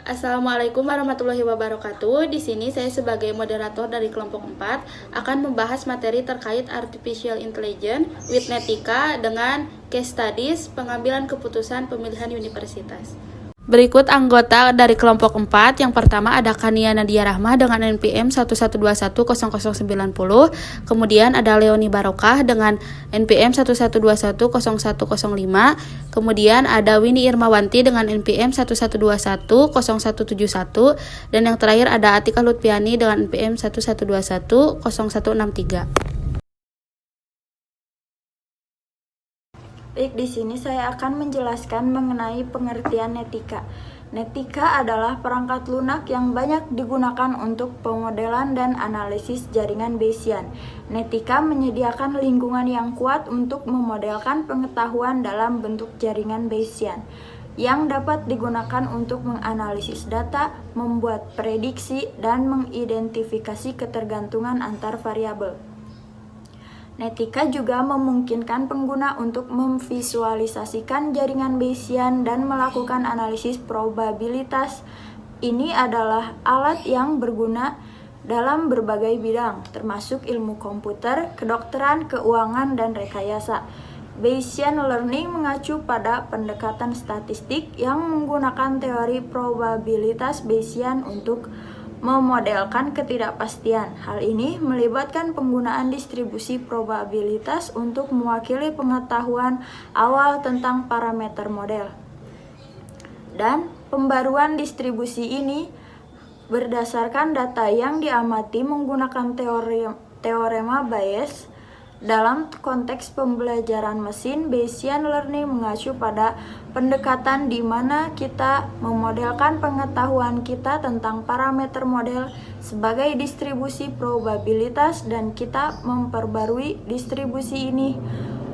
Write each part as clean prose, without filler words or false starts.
Assalamualaikum warahmatullahi wabarakatuh. Di sini saya sebagai moderator dari kelompok 4 akan membahas materi terkait Artificial Intelligence with Netika dengan case studies pengambilan keputusan pemilihan universitas. Berikut anggota dari kelompok 4. Yang pertama ada Kania Nadia Rahma dengan NPM 11210090. Kemudian ada Leoni Barokah dengan NPM 11210105. Kemudian ada Winnie Irmawanti dengan NPM 11210171. Dan yang terakhir ada Atika Lutfiani dengan NPM 11210163. Baik, di sini saya akan menjelaskan mengenai pengertian netika. Netika adalah perangkat lunak yang banyak digunakan untuk pemodelan dan analisis jaringan Bayesian. Netika menyediakan lingkungan yang kuat untuk memodelkan pengetahuan dalam bentuk jaringan Bayesian yang dapat digunakan untuk menganalisis data, membuat prediksi, dan mengidentifikasi ketergantungan antar variabel. Netika juga memungkinkan pengguna untuk memvisualisasikan jaringan Bayesian dan melakukan analisis probabilitas. Ini adalah alat yang berguna dalam berbagai bidang, termasuk ilmu komputer, kedokteran, keuangan, dan rekayasa. Bayesian Learning mengacu pada pendekatan statistik yang menggunakan teori probabilitas Bayesian untuk memodelkan ketidakpastian. Hal ini melibatkan penggunaan distribusi probabilitas untuk mewakili pengetahuan awal tentang parameter model. Dan pembaruan distribusi ini berdasarkan data yang diamati menggunakan teorema Bayes. Dalam konteks pembelajaran mesin, Bayesian Learning mengacu pada pendekatan di mana kita memodelkan pengetahuan kita tentang parameter model sebagai distribusi probabilitas dan kita memperbarui distribusi ini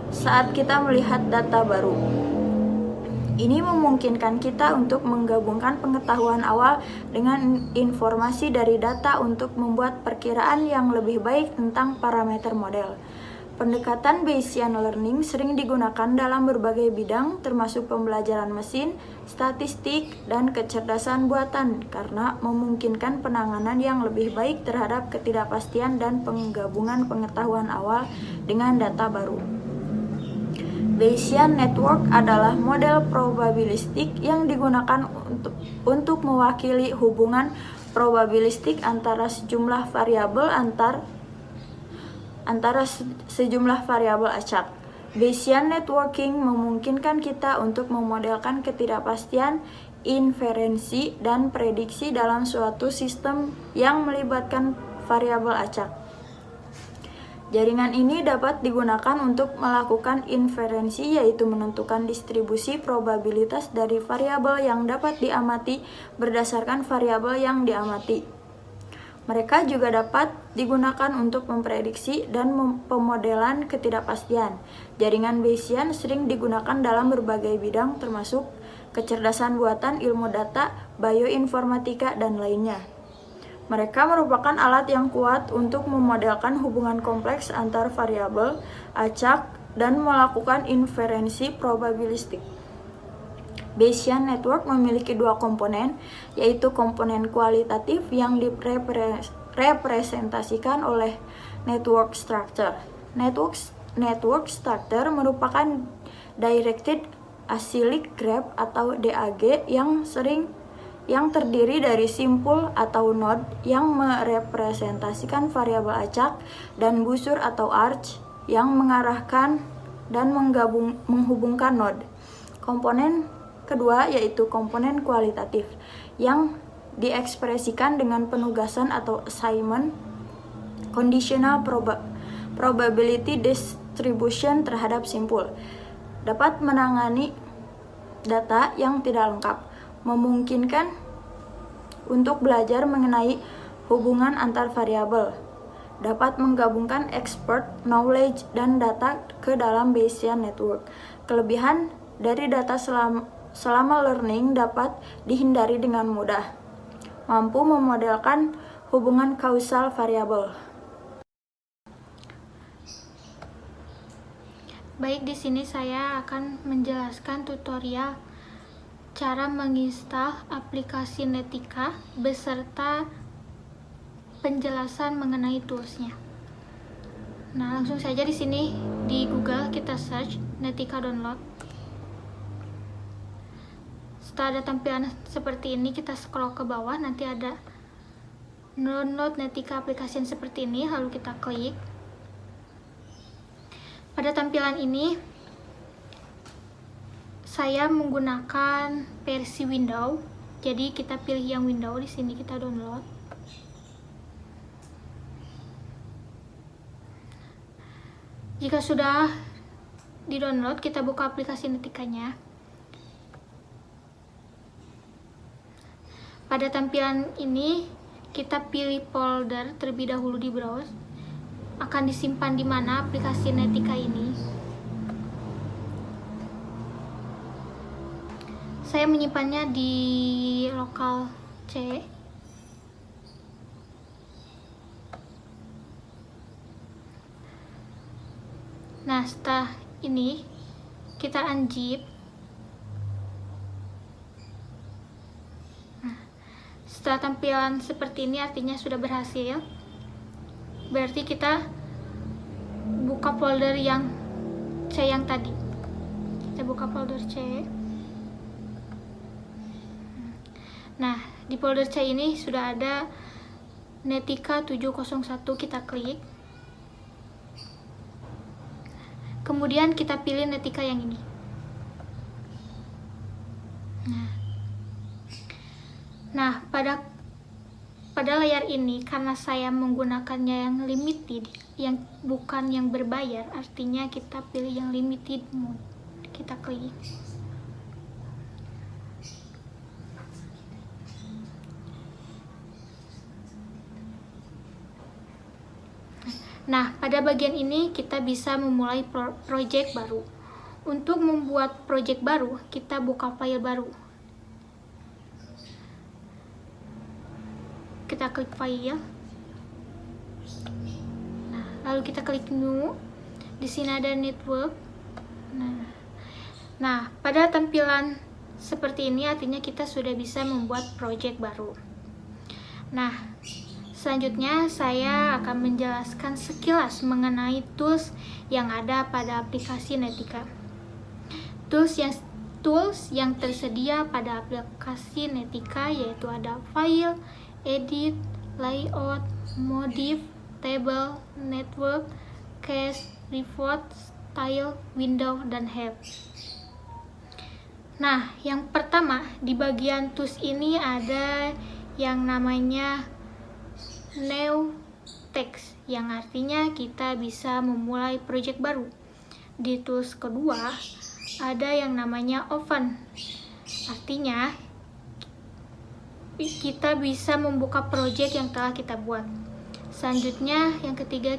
saat kita melihat data baru. Ini memungkinkan kita untuk menggabungkan pengetahuan awal dengan informasi dari data untuk membuat perkiraan yang lebih baik tentang parameter model. Pendekatan Bayesian Learning sering digunakan dalam berbagai bidang, termasuk pembelajaran mesin, statistik, dan kecerdasan buatan, karena memungkinkan penanganan yang lebih baik terhadap ketidakpastian dan penggabungan pengetahuan awal dengan data baru. Bayesian Network adalah model probabilistik yang digunakan untuk mewakili hubungan probabilistik antara sejumlah variabel sejumlah variabel acak. Bayesian networking memungkinkan kita untuk memodelkan ketidakpastian, inferensi, dan prediksi dalam suatu sistem yang melibatkan variabel acak. Jaringan ini dapat digunakan untuk melakukan inferensi, yaitu menentukan distribusi probabilitas dari variabel yang dapat diamati berdasarkan variabel yang diamati. Mereka juga dapat digunakan untuk memprediksi dan pemodelan ketidakpastian. Jaringan Bayesian sering digunakan dalam berbagai bidang, termasuk kecerdasan buatan, ilmu data, bioinformatika, dan lainnya. Mereka merupakan alat yang kuat untuk memodelkan hubungan kompleks antar variabel acak dan melakukan inferensi probabilistik. Bayesian Network memiliki dua komponen, yaitu komponen kualitatif yang direpresentasikan oleh Network Structure. Network Structure merupakan Directed Acyclic Graph atau DAG yang terdiri dari simpul atau node yang merepresentasikan variabel acak dan busur atau arch yang mengarahkan dan menghubungkan node. Komponen kedua yaitu komponen kualitatif yang diekspresikan dengan penugasan atau assignment conditional probability distribution terhadap simpul. Dapat menangani data yang tidak lengkap, memungkinkan untuk belajar mengenai hubungan antar variabel, dapat menggabungkan expert knowledge dan data ke dalam Bayesian Network. Kelebihan dari data selama learning dapat dihindari dengan mudah, mampu memodelkan hubungan kausal variabel. Baik, di sini saya akan menjelaskan tutorial cara menginstal aplikasi Netika beserta penjelasan mengenai toolsnya. Nah, langsung saja di sini di Google kita search Netika download. Setelah ada tampilan seperti ini, kita scroll ke bawah, nanti ada download Netika application seperti ini, lalu kita klik. Pada tampilan ini saya menggunakan versi Windows, jadi kita pilih yang Windows. Di sini kita download. Jika sudah di-download, kita buka aplikasi Netikanya. Pada tampilan ini, kita pilih folder terlebih dahulu di browse. Akan disimpan di mana aplikasi Netika ini. Saya menyimpannya di lokal C. Nah, setelah ini kita unzip. Nah, setelah tampilan seperti ini artinya sudah berhasil. Berarti kita buka folder yang C yang tadi. Kita buka folder C. Nah, di folder C ini sudah ada Netika 701, kita klik. Kemudian kita pilih Netika yang ini. Nah, pada layar ini karena saya menggunakannya yang limited, yang bukan yang berbayar, artinya kita pilih yang limited mode. Kita klik. Nah, pada bagian ini kita bisa memulai project baru. Untuk membuat project baru, kita buka file baru. Kita klik file. Nah, lalu kita klik new. Di sini ada network. Nah, pada tampilan seperti ini artinya kita sudah bisa membuat project baru. Nah, selanjutnya saya akan menjelaskan sekilas mengenai tools yang ada pada aplikasi Netika. Tools yang tersedia pada aplikasi Netika yaitu ada file, edit, layout, modif, table, network, cache, report, style, window, dan help. Nah, yang pertama di bagian tools ini ada yang namanya new text, yang artinya kita bisa memulai project baru. Di tools kedua ada yang namanya open, artinya kita bisa membuka project yang telah kita buat. Selanjutnya yang ketiga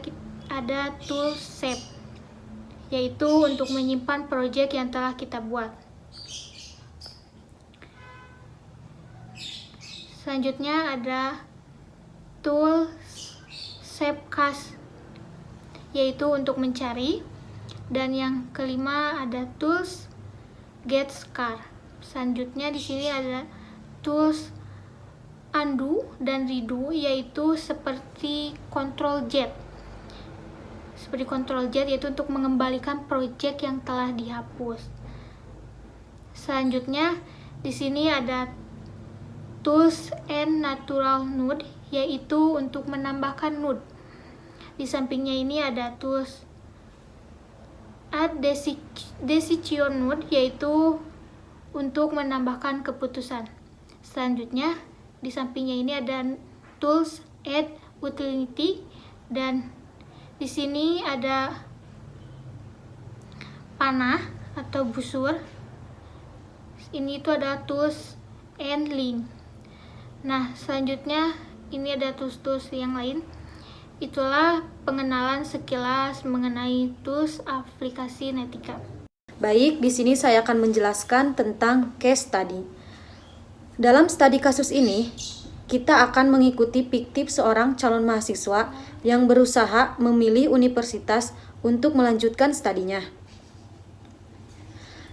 ada tool save, yaitu untuk menyimpan project yang telah kita buat. Selanjutnya ada tool save cache, yaitu untuk mencari. Dan yang kelima ada tools get scar. Selanjutnya di sini ada tools undo dan redo, yaitu seperti Ctrl Z. Seperti Ctrl Z yaitu untuk mengembalikan project yang telah dihapus. Selanjutnya di sini ada tools and natural node, yaitu untuk menambahkan node. Di sampingnya ini ada tools add decision node, yaitu untuk menambahkan keputusan. Selanjutnya di sampingnya ini ada tools add utility, dan di sini ada panah atau busur. Ini itu ada tools and link. Nah, selanjutnya ini ada tools-tools yang lain. Itulah pengenalan sekilas mengenai tools aplikasi Netika. Baik, di sini saya akan menjelaskan tentang case study. Dalam studi kasus ini, kita akan mengikuti fiktif seorang calon mahasiswa yang berusaha memilih universitas untuk melanjutkan studinya.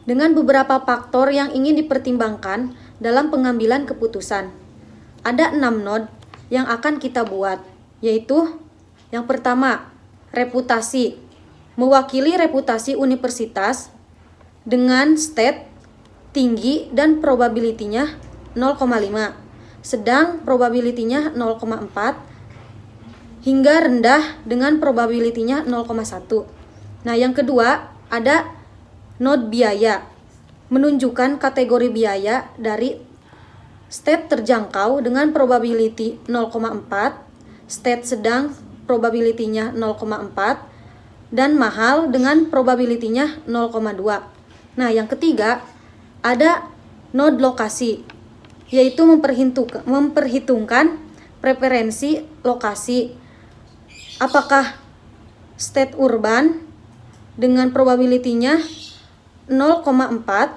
dengan beberapa faktor yang ingin dipertimbangkan dalam pengambilan keputusan. Ada 6 node yang akan kita buat, yaitu yang pertama, reputasi. Mewakili reputasi universitas dengan state tinggi dan probability-nya 0,5, sedang probability-nya 0,4, hingga rendah dengan probability-nya 0,1. Nah, yang kedua ada node biaya. Menunjukkan kategori biaya dari state terjangkau dengan probability 0,4, state sedang probability-nya 0,4, dan mahal dengan probability-nya 0,2. Nah, yang ketiga ada node lokasi, yaitu memperhitungkan preferensi lokasi. Apakah state urban dengan probability-nya 0,4,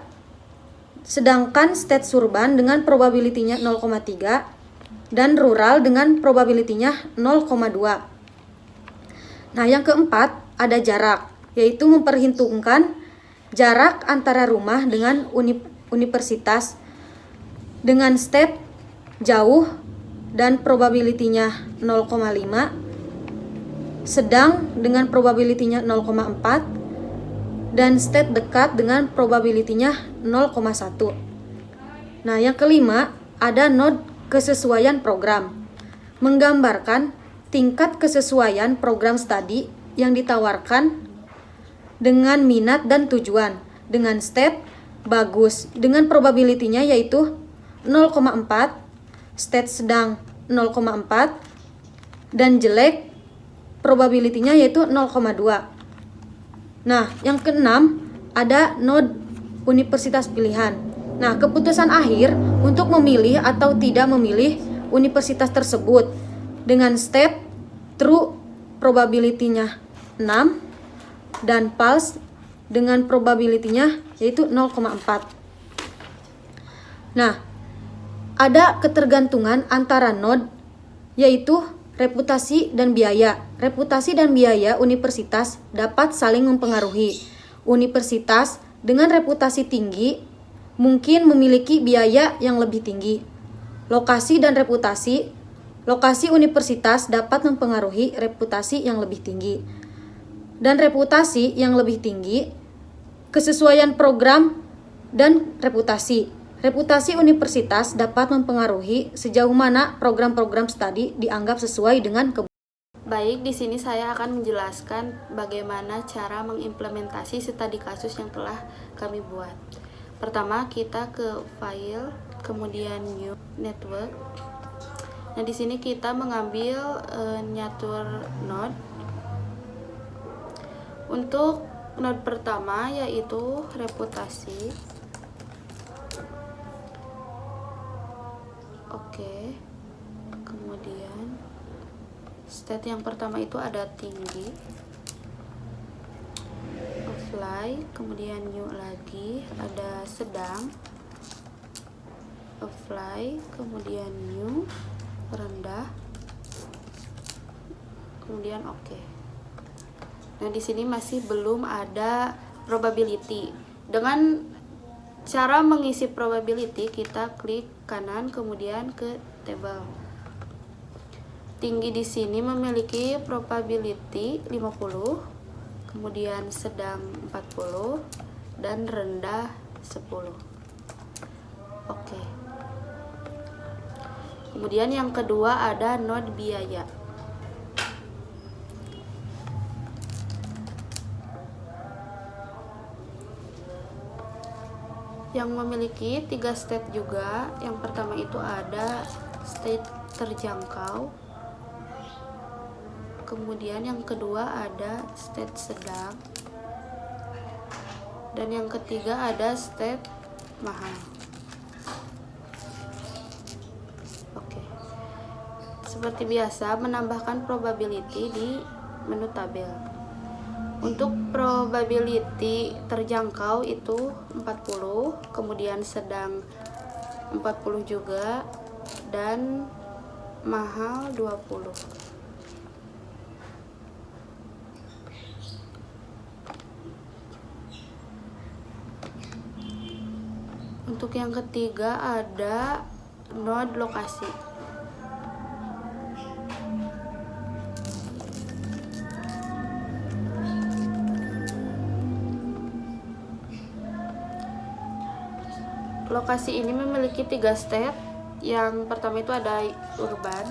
sedangkan state suburban dengan probability-nya 0,3, dan rural dengan probability-nya 0,2. Nah, yang keempat ada jarak, yaitu memperhitungkan jarak antara rumah dengan universitas dengan state jauh dan probability-nya 0,5, sedang dengan probability-nya 0,4, dan state dekat dengan probability-nya 0,1. Nah, yang kelima ada node kesesuaian program, menggambarkan tingkat kesesuaian program studi yang ditawarkan dengan minat dan tujuan, dengan state bagus dengan probability-nya yaitu 0,4, state sedang 0,4, dan jelek probability-nya yaitu 0,2. Nah, yang keenam ada node universitas pilihan. Nah, keputusan akhir untuk memilih atau tidak memilih universitas tersebut dengan state true probability-nya 6 dan false dengan probability-nya yaitu 0,4. Nah, ada ketergantungan antara node yaitu reputasi dan biaya. Reputasi dan biaya universitas dapat saling mempengaruhi. Universitas dengan reputasi tinggi mungkin memiliki biaya yang lebih tinggi. Lokasi dan reputasi. Lokasi universitas dapat mempengaruhi reputasi yang lebih tinggi. Dan reputasi yang lebih tinggi, kesesuaian program dan reputasi. Reputasi universitas dapat mempengaruhi sejauh mana program-program studi dianggap sesuai dengan Baik, di sini saya akan menjelaskan bagaimana cara mengimplementasi studi kasus yang telah kami buat. Pertama, kita ke file, kemudian new network. Nah, di sini kita mengambil nyatur node. Untuk node pertama yaitu reputasi. Oke. Kemudian state yang pertama itu ada tinggi, apply, kemudian new lagi, ada sedang, apply, kemudian new, rendah, kemudian oke. Nah, di sini masih belum ada probability. Dengan cara mengisi probability, kita klik kanan kemudian ke table. Tinggi di sini memiliki probability 50, kemudian sedang 40, dan rendah 10. Oke. Kemudian yang kedua ada node biaya. Yang memiliki 3 state juga. Yang pertama itu ada state terjangkau, kemudian yang kedua ada state sedang, dan yang ketiga ada state mahal. Oke. Seperti biasa, menambahkan probability di menu tabel. Untuk probability terjangkau itu 40, kemudian sedang 40 juga, dan mahal 20. Untuk yang ketiga ada node lokasi. Lokasi ini memiliki 3 step. Yang pertama itu ada urban,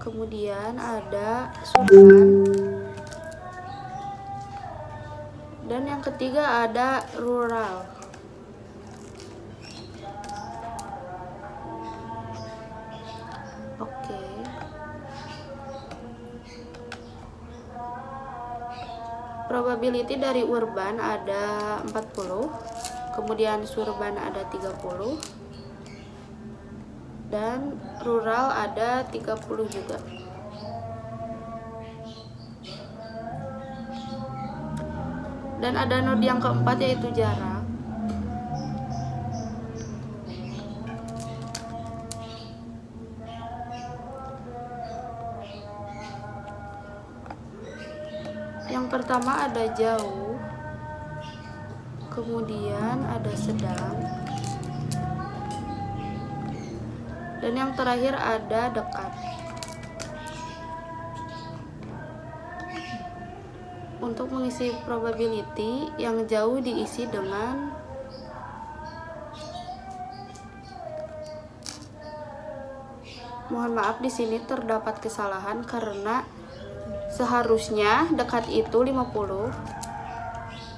kemudian ada suburban, dan yang ketiga ada rural. Oke. Probability dari urban ada 40, kemudian suburban ada 30, dan rural ada 30 juga. Dan ada node yang keempat yaitu jarak. Yang pertama ada jauh, kemudian ada sedang, dan yang terakhir ada dekat. Untuk mengisi probability, yang jauh diisi dengan mohon maaf, di sini terdapat kesalahan karena seharusnya dekat itu 50,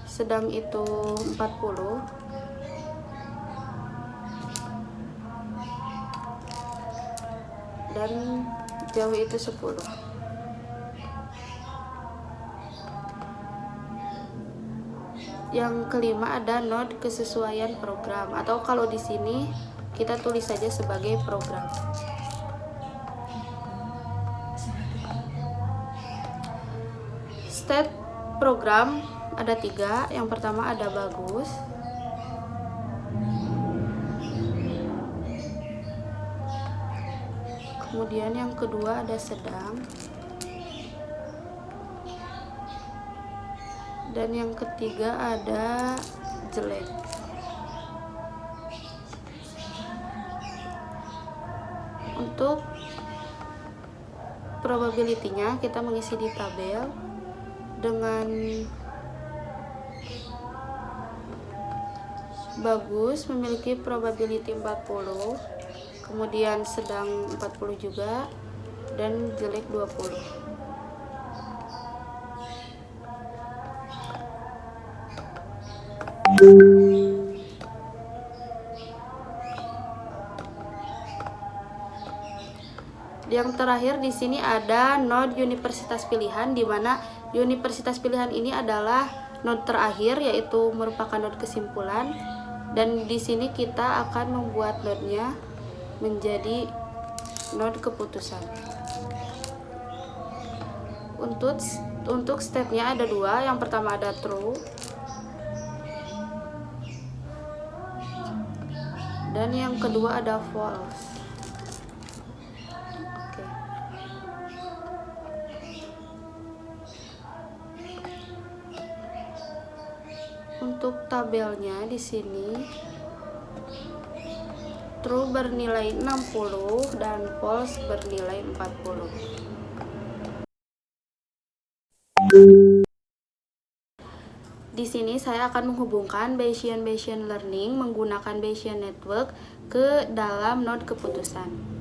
sedang itu 40, dan jauh itu 10. Yang kelima ada node kesesuaian program, atau kalau di sini kita tulis saja sebagai program. State program ada 3. Yang pertama ada bagus, kemudian yang kedua ada sedang, dan yang ketiga ada jelek. Untuk probability-nya kita mengisi di tabel dengan bagus memiliki probability 40, kemudian sedang 40 juga, dan jelek 20. Yang terakhir di sini ada node universitas pilihan, di mana universitas pilihan ini adalah node terakhir, yaitu merupakan node kesimpulan, dan di sini kita akan membuat node-nya menjadi node keputusan. Untuk step-nya ada 2. Yang pertama ada true, dan yang kedua ada false. Untuk tabelnya di sini true bernilai 60 dan false bernilai 40. Di sini saya akan menghubungkan Bayesian Learning menggunakan Bayesian Network ke dalam node keputusan.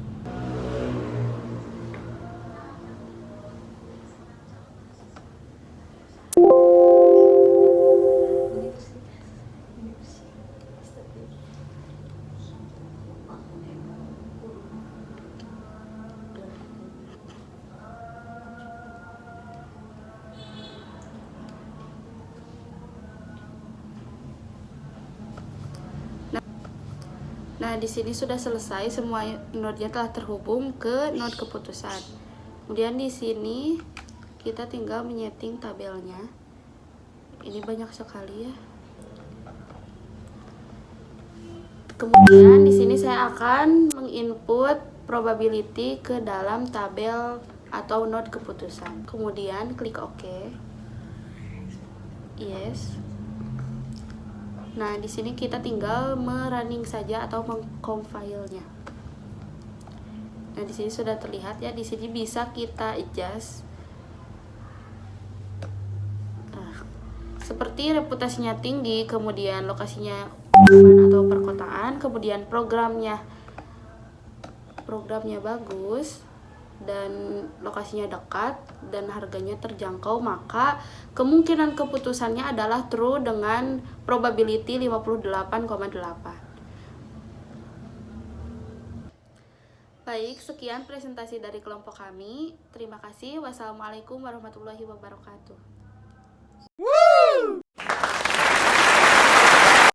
Nah, di sini sudah selesai, semua node-nya telah terhubung ke node keputusan. Kemudian di sini kita tinggal menyeting tabelnya. Ini banyak sekali ya. Kemudian di sini saya akan menginput probability ke dalam tabel atau node keputusan. Kemudian klik OK. Yes. Nah, di sini kita tinggal merunning saja atau mengcompile-nya. Nah, di sini sudah terlihat ya, di sini bisa kita adjust. Nah, seperti reputasinya tinggi, kemudian lokasinya urban atau perkotaan, kemudian programnya bagus dan lokasinya dekat dan harganya terjangkau, maka kemungkinan keputusannya adalah true dengan probability 58,8. Baik, sekian presentasi dari kelompok kami. Terima kasih. Wassalamualaikum warahmatullahi wabarakatuh.